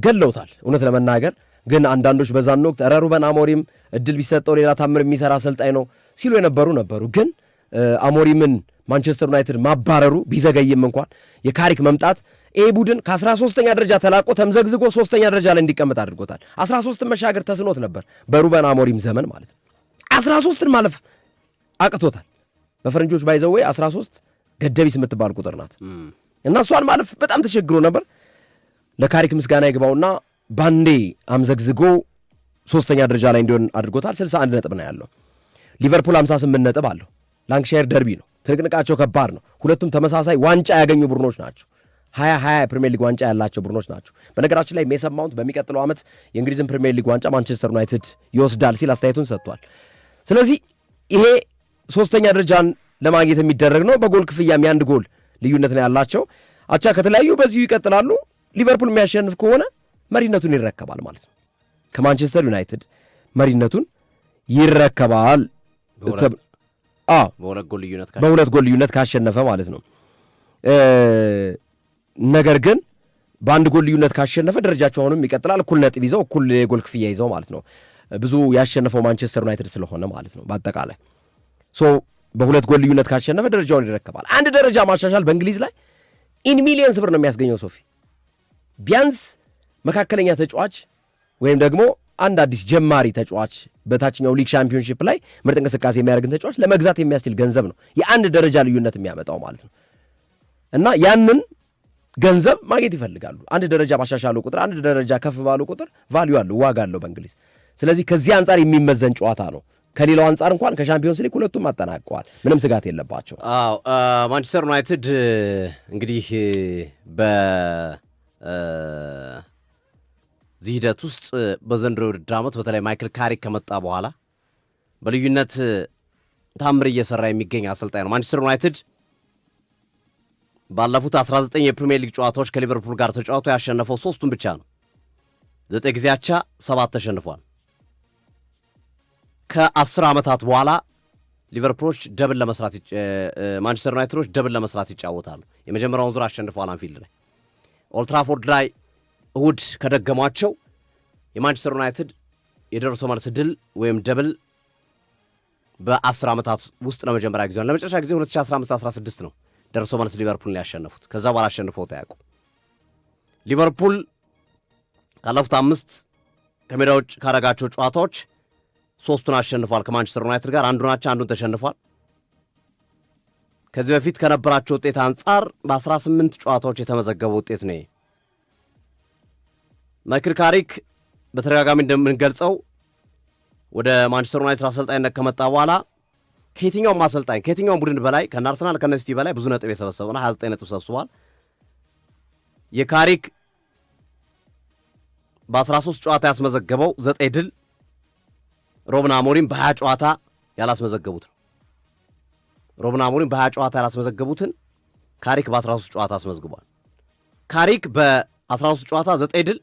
ገለውታል እውነት ለመናገር ግን አንዳንዶች በዛን ወቅት ሩበን አሞሪም እድል ቢሰጠው ሌላ ታምር የሚሰራ አሰልጣኝ ነው ሲሉ ነበሩ ግን አሞሪምን ማንቸስተር ዩናይትድ ማባረሩ ቢዘገይም እንኳን የካሪክ መምጣት ይሄ ቡድን ከ13ኛ ደረጃ ተላቆ ተምዘግዝጎ 3ኛ ደረጃ ላይ እንዲቀመጥ አድርጎታል 13ን መሻገር ተስኖት ነበር በሩበን አሞሪም ዘመን ማለት ነው 13ን ማለፍ አቅቶታል በፈረንጆች ባይዘው 13 ገደቢስ የምትባል ቁጥር ናት እና እሷን ማለፍ በጣም ተቸግሮ ነበር ለካሪክ ምስጋና ይግባውና ባንዴ አምዘግዝጎ 3ኛ ደረጃ ላይ እንዲሆን አድርጎታል 61 ነጥብ ነው ያለው ሊቨርፑል 58 ነጥብ አለው ላንክሻየር ደርቢ ነው ትንቅንቃቸው ከባድ ነው ሁለቱም ተመሳሳይ ዋንጫ ያገኙ ቡድኖች ናቸው 20 ፕሪሚየር ሊግ ዋንጫ ያላቸው ቡድኖች ናቸው በነገራችን ላይ ሜሰን ማውንት በሚቀጥለው ዓመት የእንግሊዝን ፕሪሚየር ሊግ ዋንጫ ማንቸስተር ዩናይትድ ይወስዳል ሲል አስተያየቱን ሰጥቷል ስለዚህ ይሄ 3ኛ ደረጃን ለማግኘት የሚደረግ ነው በጎል ክፍያም የአንድ ጎል ልዩነት ነው ያላቸው አቻ ከተለያዩ በዚሁ ይቀጥላሉ ሊቨርፑል የሚያሸንፍ ከሆነ መሪነቱን ይረከባል ማለት ነው ከማንቸስተር ዩናይትድ መሪነቱን ይረከባል በሁለት ጎል ልዩነት ካሸነፈ ማለት ነው ነገር ግን በአንድ ጎል ልዩነት ካሸነፈ ደረጃቸው አሁንም ይቀጥላል እኩል ነጥብ ይዘው እኩል የጎል ክፍያ ይዘው ማለት ነው ብዙ ያሸነፈው ማንቸስተር ዩናይትድ ስለሆነ ማለት ነው በአጠቃላይ በሁለት ጎል ልዩነት ካሸነፈ ደረጃውን ይረከባል አንድ ደረጃ ማሻሻል በእንግሊዝ ላይ ኢን ሚሊየንስ ብር ነው የሚያስገኘው ሶፊ ቢያንስ መካከለኛ ተጫዋች ወይም ደግሞ አንድ አዲስ ጀማሪ ተጫዋች በታችኛው ሊግ ሻምፒዮንሺፕ ላይ ምርጥ እንቅስቃሴ የሚያደርግን ተጫዋች ለመግዛት የሚያስችል ገንዘብ ነው የአንድ ደረጃ ልዩነት የሚያመጣው ማለት ነው እና ያንን ገንዘብ ማግኘት ይፈልጋሉ አንድ ደረጃ ባሻሻሉ ቁጥር አንድ ደረጃ ከፍ ባሉ ቁጥር ቫልዩ አለው ዋጋ አለው በእንግሊዝ ስለዚህ ከዚህ አንጻር የሚመዘን ጨዋታ ነው ከሌላው አንጻር እንኳን ከሻምፒዮንስ ሊግ ሁለቱም አጠናቀዋል ምንም ስጋት የለባቸው ማንቸስተር ዩናይትድ እንግዲህ በዚህ ሂደት ውስጥ በዘንድሮው ውድድር ዓመት በተለይ ማይክል ካሪክ ከመጣ በኋላ በልዩነት ታምር እየሰራ የሚገኝ አሰልጣኝ ነው ማንቸስተር ዩናይትድ ባለፉት 19 የፕሪሚየር ሊግ ጨዋታዎች ከሊቨርፑል ጋር ተጫውቶ ያሸነፈው 3ቱን ብቻ ነው 9 ጊዜ አቻ 7 ተሸንፏል ከ10 ዓመታት በኋላ ሊቨርፑሎች ደብል ለመስራት ማንቸስተር ዩናይትዶች ደብል ለመስራት ይጫወታሉ የመጀመሪያውን ዙር አሸንፈዋል አንፊልድ ላይ ኦልድ ትራፎርድ ላይ እሁድ ከደገሟቸው የማንቸስተር ዩናይትድ የደርሶ መልስ ድል ወይም ደብል በ10 ዓመታት ውስጥ ለመጀመሪያ ጊዜ ለመጨረሻ ጊዜ 2015-16 ነው ደርሶ መልስ ሊቨርፑልን ያሸነፉት ከዛ በኋላ አሸንፈው ታያቁ ሊቨርፑል ካለፉት 5 ከሜዳ ውጭ ካረጋቸው ጨዋታዎች 3ቱን አሸንፏል ከማንቸስተር ዩናይትድ ጋር አንዱን አቻ አንዱን ተሸንፏል ከዚህ በፊት ከነበራቸው ውጤት አንጻር በ18 ጨዋታዎች የተመዘገበ ውጤት ነው ማይክል ካሪክ በተደጋጋሚ እንደምንገልጸው ወደ ማንቸስተር ዩናይትድ አሰልጣኝነት ከመጣ በኋላ ከየትኛውም አሰልጣኝ ከየትኛውም ቡድን በላይ ከአርሰናል ከነሲቲ በላይ ብዙ ነጥብ የሰበሰበና 29 ነጥብ ሰብስቧል የካሪክ በ13 ጨዋታ ያስመዘገበው 9 ድል ሩበን አሞሪም በ20 ጨዋታ ያላስመዘገቡት ሩበን አሞሪም በ20 ጨዋታ ያላስመዘገቡትን ካሪክ በ13 ጨዋታ አስመዝግቧል ካሪክ በ13 ጨዋታ 9 ድል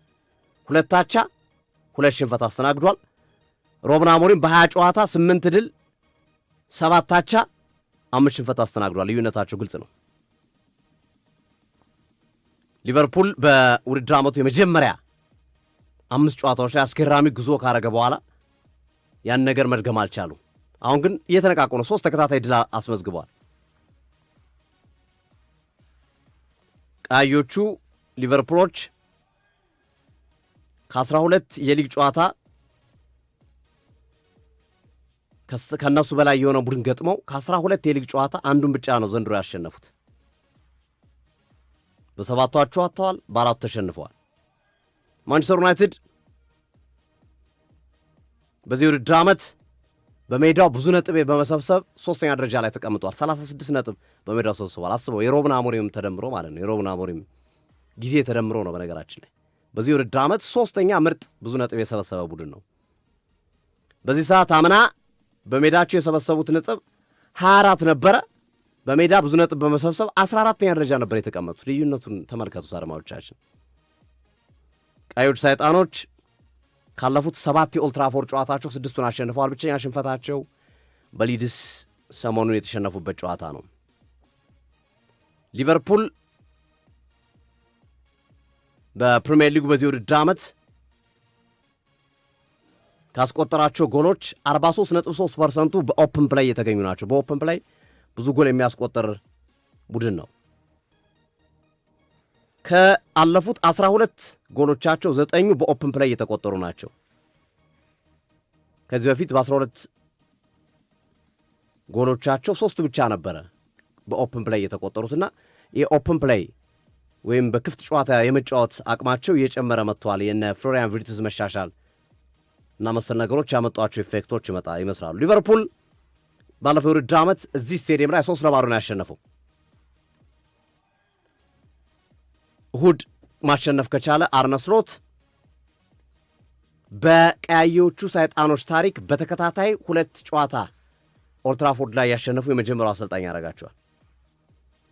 2 አቻ 2 ሽንፈት አስተናግዷል ሩበን አሞሪም በ20 ጨዋታ 8 ድል 7 አቻ 5 ሽንፈት አስተናግዷል ልዩነታቸው ግልጽ ነው ሊቨርፑል በውድድር ዓመቱ የመጀመሪያ 5 ጨዋታዎች ላይ አስገራሚ ጉዞ ካረገ በኋላ ያን ነገር መድገም አልቻሉም አሁን ግን እየተነቃቁ ነው 3 ተከታታይ ድል አስመዝግበዋል ቀዮቹ ሊቨርፑሎች ከ12 የሊግ ጨዋታ ከነሱ በላይ የሆነ ቡድን ገጥመው ከ12 የሊግ ጨዋታ አንዱን ብቻ ነው ዘንድሮ ያሸነፉት በ7ቱ አቻውተዋል በ4ቱ ተሸንፈዋል ማንቸስተር ዩናይትድ በዚህ ውድድር ዓመት በሜዳው ብዙ ነጥብ በመሰብሰብ 3ኛ ደረጃ ላይ ተቀምጧል 36 ነጥብ በሜዳው ሰብስቧል አስበው የሩበን አሞሪም ተደምሮ ማለት ነው የሩበን አሞሪም ጊዜ ተደምሮ ነው በነገራችን ላይ በዚህ ውድድር ዓመት 3ኛ ምርጥ ብዙ ነጥብ የሰበሰበ ቡድን ነው በዚህ ሰዓት አምና በሜዳቸው የሰበሰቡት ነጥብ 24 ነበረ በሜዳ ብዙ ነጥብ በመሰብሰብ 14ኛ ደረጃ ነበር የተቀመጡት ልዩነቱን ተመልከቱት አድማጮቻችን ቀዮች ሰይጣኖች ካለፉት 7 የኦልድ ትራፎርድ ጨዋታቸው 6ቱን አሸንፈዋል ብቸኛ ሽንፈታቸው በሊድስ ሰሞኑን የተሸነፉበት ጨዋታ ነው ሊቨርፑል በፕሪሚየር ሊጉ በዚህ ውድድር ዓመት ካስቆጠራቸው ጎሎች 43.3% በኦፕን ፕሌይ የተገኙ ናቸው። በኦፕን ፕሌይ ብዙ ጎል የሚያስቆጥር ቡድን ነው። ከአለፉት 12 ጎሎቻቸው 9 በኦፕን ፕሌይ የተቆጠሩ ናቸው። ከዚህ በፊት በ12 ጎሎቻቸው 3 ብቻ ነበረ በኦፕን ፕሌይ የተቆጠሩትና የኦፕን ፕሌይ ወይም በክፍት ጨዋታ የመጫወት አቅማቸው እየጨመረ መጥቷል። የነ ፍሎሪያን ቪርትዝ መሻሻል እና መሰል ነገሮች ያመጧቸው ኢፌክቶች ይመስላሉ። ሊቨርፑል ባለፈው የውድድር ዓመት እዚህ ስቴዲየም ላይ 3-0 ነው ያሸነፈው። እሁድ ማሸነፍ ከቻለ አርነ ስሎት በቀያዮቹ ሰይጣኖች ታሪክ በተከታታይ 2 ጨዋታ ኦልትራፎርድ ላይ ያሸነፉ የመጀመሪያው አሰልጣኝ ያደርጋቸዋል።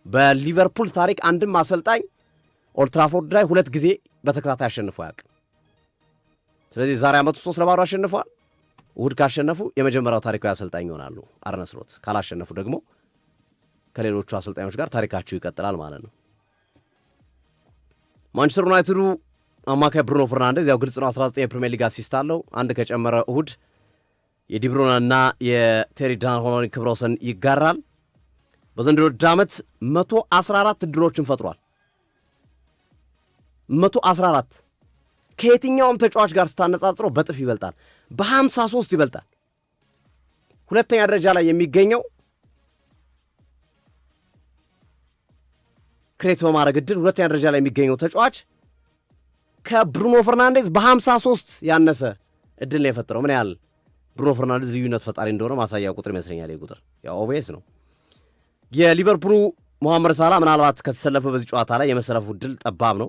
በሊቨርፑል ታሪክ አንድም አሰልጣኝ ኦልትራፎርድ ላይ 2 ጊዜ በተከታታይ አሸንፈው አያውቅም። ስለዚህ ዛሬ ዓመቱ 3-0 አሸንፈዋል። እሁድ ካሸነፉ የመጀመሪያው ታሪካዊ አሰልጣኝ ይሆናሉ አርነ ስሎት። ካላሸነፉ ደግሞ ከሌሎቹ አሰልጣኞች ጋር ታሪካቸው ይቀጥላል ማለት ነው። ማንቸስተር ዩናይትዱ አማካይ ብሩኖ ፈርናንዴዝ ያው ግልጽ ነው 19 የፕሪሚየር ሊግ አሲስት አለው። አንድ ከጨመረ እሁድ የዲብሩናና የቴሪ ዳንሆን ክብረ ወሰን ይጋራል። በዘንድሮ ውድድር ዓመት 114 እድሎችን ፈጥሯል። 114 ከየትኛውም ተጫዋች ጋር ስታነጻጽረው በጥፍ ይበልጣል። በ53 ይበልጣል። ሁለተኛ ደረጃ ላይ የሚገኘው ክሬት በማድረግ እድል ሁለተኛ ደረጃ ላይ የሚገኘው ተጫዋች ከብሩኖ ፈርናንዴዝ በ53 ያነሰ እድል ነው የፈጠረው። ምን ያህል ብሩኖ ፈርናንዴዝ ልዩነት ፈጣሪ እንደሆነ ማሳያ ቁጥር ይመስለኛል። ቁጥር ያው ኦቬስ ነው። የሊቨርፑሉ ሞሐመድ ሳላ ምናልባት ከተሰለፈ በዚህ ጨዋታ ላይ የመሰለፉ እድል ጠባብ ነው።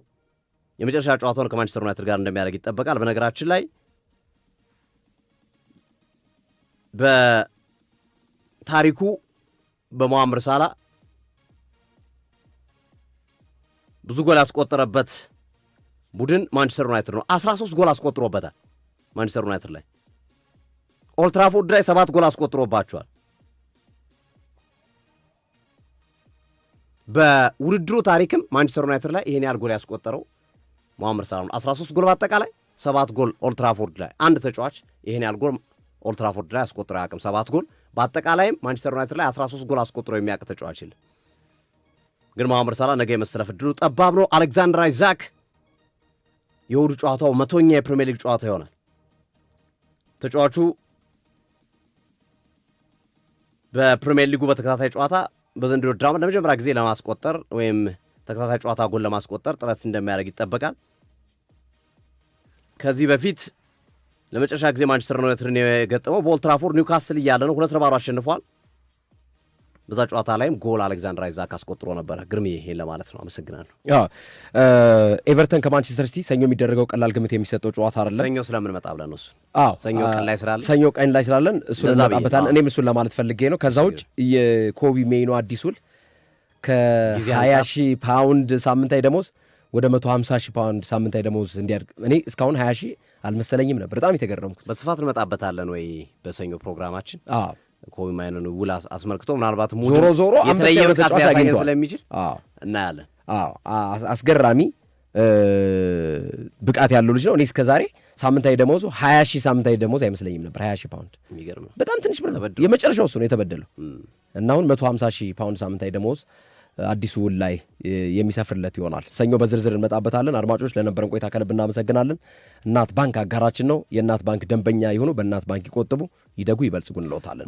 የመጨረሻ ጨዋታውን ከማንቸስተር ዩናይትድ ጋር እንደሚያደርግ ይጠበቃል። በነገራችን ላይ በታሪኩ በሞሐመድ ሳላ ብዙ ጎል ያስቆጠረበት ቡድን ማንቸስተር ዩናይትድ ነው። 13 ጎል አስቆጥሮበታል ማንቸስተር ዩናይትድ ላይ። ኦልትራፎርድ ላይ 7 ጎል አስቆጥሮባቸዋል። በውድድሩ ታሪክም ማንቸስተር ዩናይትድ ላይ ይሄን ያህል ጎል ያስቆጠረው ሞሐመድ ሳላ ነው። 13 ጎል በአጠቃላይ 7 ጎል ኦልትራፎርድ ላይ። አንድ ተጫዋች ይሄን ያህል ጎል ኦልትራፎርድ ላይ አስቆጥሮ አያውቅም። 7 ጎል በአጠቃላይም ማንቸስተር ዩናይትድ ላይ 13 ጎል አስቆጥሮ የሚያውቅ ተጫዋች የለም። ግን ሞሐመድ ሳላ ነገ የመሰለፍ ዕድሉ ጠባብ ነው። አሌክዛንደር አይዛክ የእሁዱ ጨዋታው 100ኛ የፕሪሚየር ሊግ ጨዋታ ይሆናል። ተጫዋቹ በፕሪሚየር ሊጉ በተከታታይ ጨዋታ በዘንድሮ ውድድር ዓመት ለመጀመሪያ ጊዜ ለማስቆጠር ወይም ተከታታይ ጨዋታ ጎል ለማስቆጠር ጥረት እንደሚያደርግ ይጠበቃል። ከዚህ በፊት ለመጨረሻ ጊዜ ማንቸስተር ዩናይትድን የገጠመው በኦልድ ትራፎርድ ኒውካስል እያለ ነው። 2-0 አሸንፏል። በዛ ጨዋታ ላይም ጎል አሌክዛንደር አይዛክ አስቆጥሮ ነበረ። ግርሜ ይሄን ለማለት ነው። አመሰግናለሁ። ኤቨርተን ከማንቸስተር ሲቲ ሰኞ የሚደረገው ቀላል ግምት የሚሰጠው ጨዋታ አይደለም። ሰኞ ስለምንመጣ ብለን ነው እሱን ሰኞ ቀን ላይ ስላለን እሱን እንመጣበታለን። እኔም እሱን ለማለት ፈልጌ ነው። ከዛ ውጭ የኮቢ ሜይኖ አዲስ ውል ከ20,000 ፓውንድ ሳምንታዊ ደሞዝ ወደ 150,000 ፓውንድ ሳምንታዊ ደሞዝ እንዲያድግ እኔ እስካሁን 20,000 አልመሰለኝም ነበር። በጣም የተገረምኩት። በስፋት እንመጣበታለን ወይ በሰኞ ፕሮግራማችን ኮቢ ማይኖን ውል አስመልክቶ ምናልባት ዞሮ የተለየ ብቃት ሊያሳየን ስለሚችል እናያለን። አስገራሚ ብቃት ያለው ልጅ ነው። እኔ እስከዛሬ ሳምንታዊ ደሞዙ 20,000 ሳምንታዊ ደሞዝ አይመስለኝም ነበር። 20,000 ፓውንድ የሚገርም ነው። በጣም ትንሽ ብር ነው። የመጨረሻው እሱ ነው የተበደለው እና አሁን 150,000 ፓውንድ ሳምንታዊ ደሞዝ አዲሱ ውል ላይ የሚሰፍርለት ይሆናል። ሰኞ በዝርዝር እንመጣበታለን። አድማጮች ለነበረን ቆይታ ከልብ እናመሰግናለን። እናት ባንክ አጋራችን ነው። የእናት ባንክ ደንበኛ የሆኑ በእናት ባንክ ይቆጥቡ፣ ይደጉ፣ ይበልጽጉ እንለውታለን።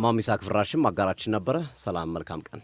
ማሚሳ ክፍራሽም አጋራችን ነበረ። ሰላም፣ መልካም ቀን።